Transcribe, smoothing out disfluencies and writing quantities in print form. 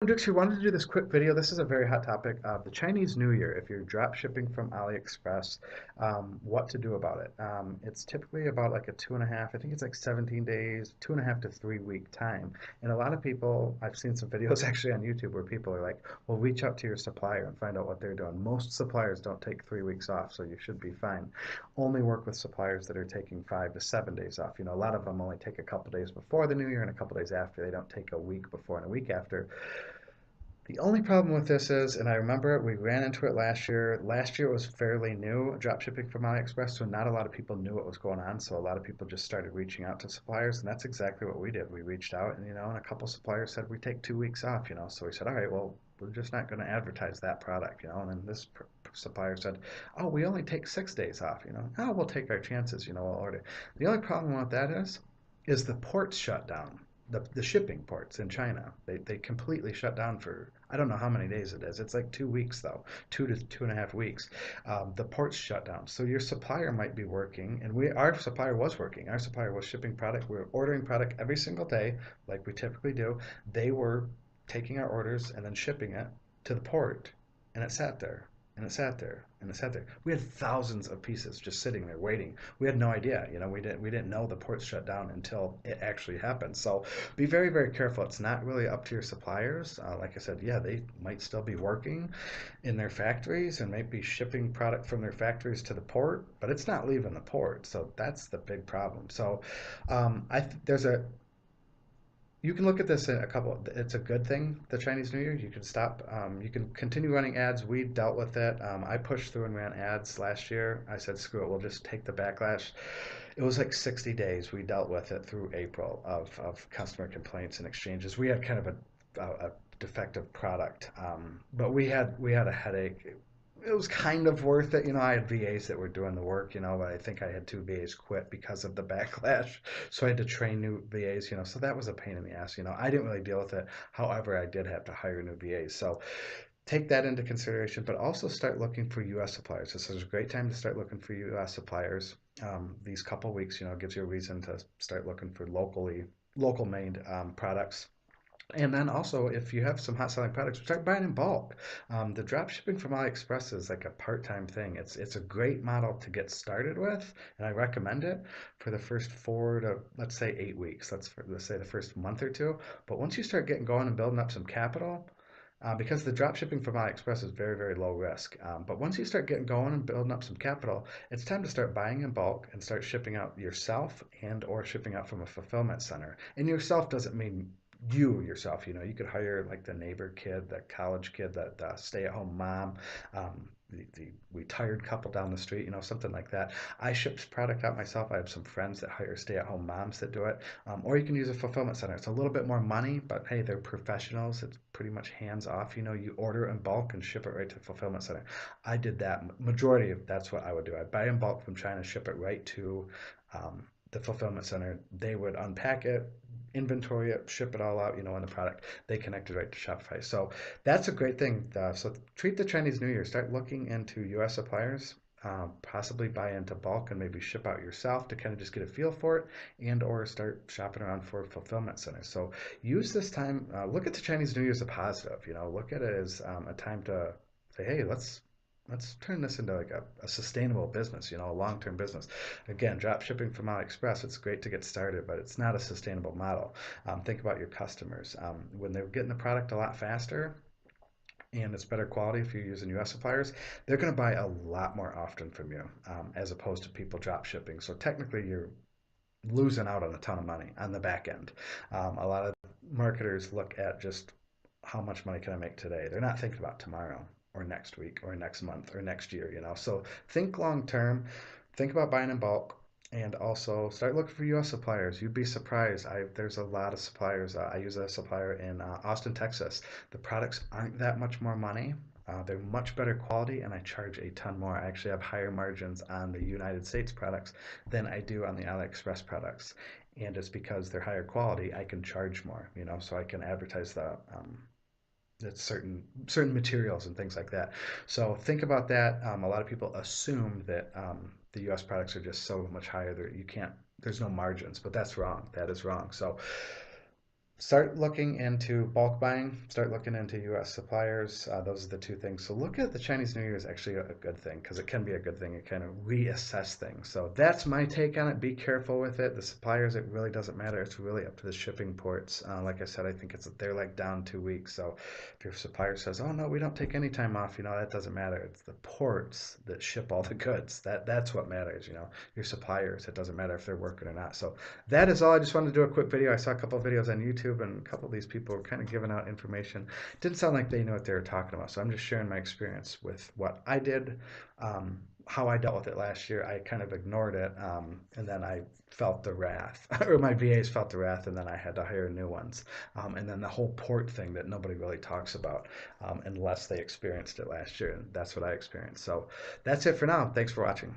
Dix, we wanted to do this quick video. This is a very hot topic of the Chinese New Year. If you're drop shipping from AliExpress, what to do about it. It's typically about like a 2.5, I think it's like 17 days, 2.5 to 3 week time. And a lot of people, I've seen some videos actually on YouTube where people are like, well, reach out to your supplier and find out what they're doing. Most suppliers don't take 3 weeks off, so you should be fine. Only work with suppliers that are taking 5 to 7 days off. You know, a lot of them only take a couple days before the New Year and a couple days after. They don't take a week before and a week after. The only problem with this is, and I remember it, we ran into it last year. Last year it was fairly new, dropshipping from AliExpress, so not a lot of people knew what was going on. So a lot of people just started reaching out to suppliers, and that's exactly what we did. We reached out, and a couple suppliers said we take 2 weeks off. So we said, all right, well, we're just not going to advertise that product. And then this supplier said, oh, we only take 6 days off. Oh, we'll take our chances. We'll order. The only problem with that is the ports shut down. The shipping ports in China. They completely shut down for I don't know how many days it is. It's like 2 weeks though, 2 to 2.5 weeks. The ports shut down, so your supplier might be working, and our supplier was working. Our supplier was shipping product. We were ordering product every single day, like we typically do. They were taking our orders and then shipping it to the port, and it sat there and it sat there and it sat there. We had thousands of pieces just sitting there waiting. We had no idea. We didn't know the ports shut down until it actually happened. So be very, very careful. It's not really up to your suppliers. Like I said, yeah, they might still be working in their factories and might be shipping product from their factories to the port, but it's not leaving the port. So that's the big problem. So there's a you can look at this in a couple. It's a good thing, the Chinese New Year. You can stop. You can continue running ads. We dealt with it. I pushed through and ran ads last year. I said, screw it. We'll just take the backlash. It was like 60 days. We dealt with it through April of customer complaints and exchanges. We had kind of a defective product, but we had a headache. It was kind of worth it. I had VAs that were doing the work, but I think I had two VAs quit because of the backlash. So I had to train new VAs. So that was a pain in the ass. I didn't really deal with it. However, I did have to hire new VAs. So take that into consideration, but also start looking for US suppliers. This is a great time to start looking for US suppliers. These couple weeks, gives you a reason to start looking for local made products. And then also, if you have some hot selling products, start buying in bulk. The drop shipping from AliExpress is like a part-time thing. It's a great model to get started with, and I recommend it for the first 4 to let's say 8 weeks. Let's say the first month or two. But once you start getting going and building up some capital, because the drop shipping from AliExpress is very, very low risk. But once you start getting going and building up some capital, it's time to start buying in bulk and start shipping out yourself and or shipping out from a fulfillment center. And yourself doesn't mean you yourself. You could hire like the neighbor kid, the college kid, the stay-at-home mom, the retired couple down the street, something like that. I ship product out myself. I have some friends that hire stay-at-home moms that do it. Or you can use a fulfillment center. It's a little bit more money, but hey, they're professionals. It's pretty much hands off. You order in bulk and ship it right to the fulfillment center. I did that. Majority of that's what I would do. I'd buy in bulk from China, ship it right to the fulfillment center. They would unpack it, inventory it, ship it all out, in the product. They connected right to Shopify. So that's a great thing. So treat the Chinese New Year. Start looking into US suppliers. Possibly buy into bulk and maybe ship out yourself to kind of just get a feel for it, and or start shopping around for fulfillment centers. So use this time. Look at the Chinese New Year as a positive. Look at it as a time to say, hey, let's turn this into like a sustainable business, a long-term business. Again, drop shipping from AliExpress, it's great to get started, but it's not a sustainable model. Think about your customers. When they're getting the product a lot faster and it's better quality if you're using US suppliers, they're going to buy a lot more often from you, as opposed to people drop shipping. So technically you're losing out on a ton of money on the back end. A lot of marketers look at just how much money can I make today. They're not thinking about tomorrow or next week or next month or next year. So think long term, think about buying in bulk, and also start looking for US suppliers. You'd be surprised. There's a lot of suppliers. I use a supplier in Austin, Texas. The products aren't that much more money. They're much better quality, and I charge a ton more. I actually have higher margins on the United States products than I do on the AliExpress products. And it's because they're higher quality, I can charge more, so I can advertise the certain materials and things like that. So think about that. A lot of people assume that the U.S. products are just so much higher that you can't. There's no margins, but that's wrong. That is wrong. So Start looking into bulk buying, start looking into US suppliers. Those are the two things. So look at the Chinese New Year is actually a good thing because it can be a good thing. It kind of reassess things. So that's my take on it. Be careful with it. The suppliers, it really doesn't matter. It's really up to the shipping ports. Like I said, I think they're like down 2 weeks. So if your supplier says, "Oh no, we don't take any time off," that doesn't matter. It's the ports that ship all the goods. That's what matters. Your suppliers. It doesn't matter if they're working or not. So that is all. I just wanted to do a quick video. I saw a couple of videos on YouTube, and a couple of these people were kind of giving out information. Didn't sound like they knew what they were talking about. So I'm just sharing my experience with what I did, how I dealt with it last year. I kind of ignored it, and then I felt the wrath, or my VAs felt the wrath, and then I had to hire new ones. And then the whole port thing that nobody really talks about, unless they experienced it last year. And that's what I experienced. So that's it for now. Thanks for watching.